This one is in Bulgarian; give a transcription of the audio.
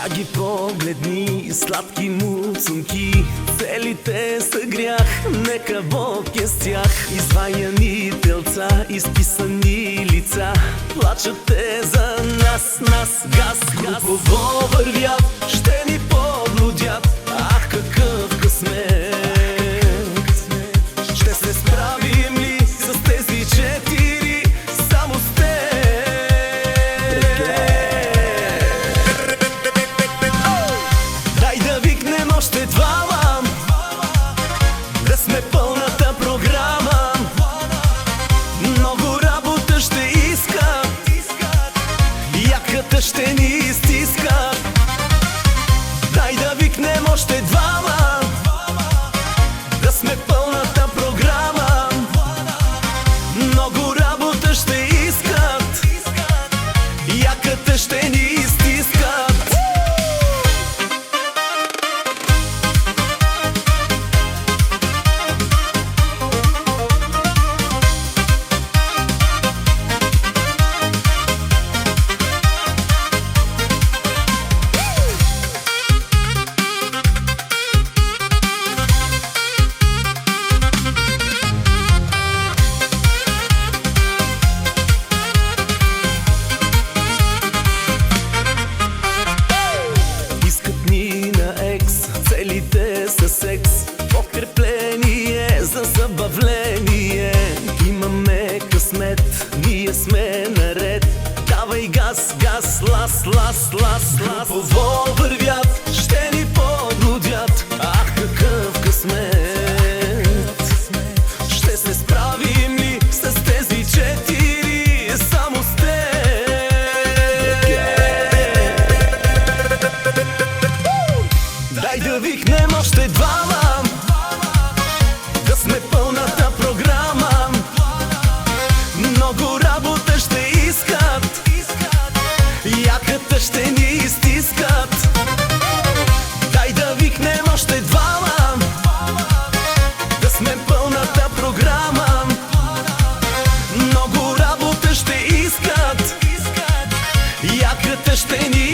Драги погледни, сладки муцунки, целите са грях, нека Бог е с тях. Изваяни телца, изписани лица, плачат те за нас, газ. Групово вървят, ще ни поблудят, ах какъв късмет. Ще се справим ли с тези четири, само с теб? Дай да викнем още двама, да сме пълната програма. Много работа ще искат, яката ще ни изтискат. Дай да викнем още двама, да сме пълната програма. Много работа ще искат, яката ще ни изтискат. Целите са секс, подкрепление за забавление. Имаме късмет, ние сме наред. Давай газ, лас. Групово вървят, ще ни поблудят, ах какъв късмет. Ще се справим ли с тези четири, само с теб? Дай да викнем още двама, да сме пълната програма. Много работа ще искат, яката ще ни изтискат. Дай да викнем още двама, да сме пълната програма. Много работа ще искат, яката ще ни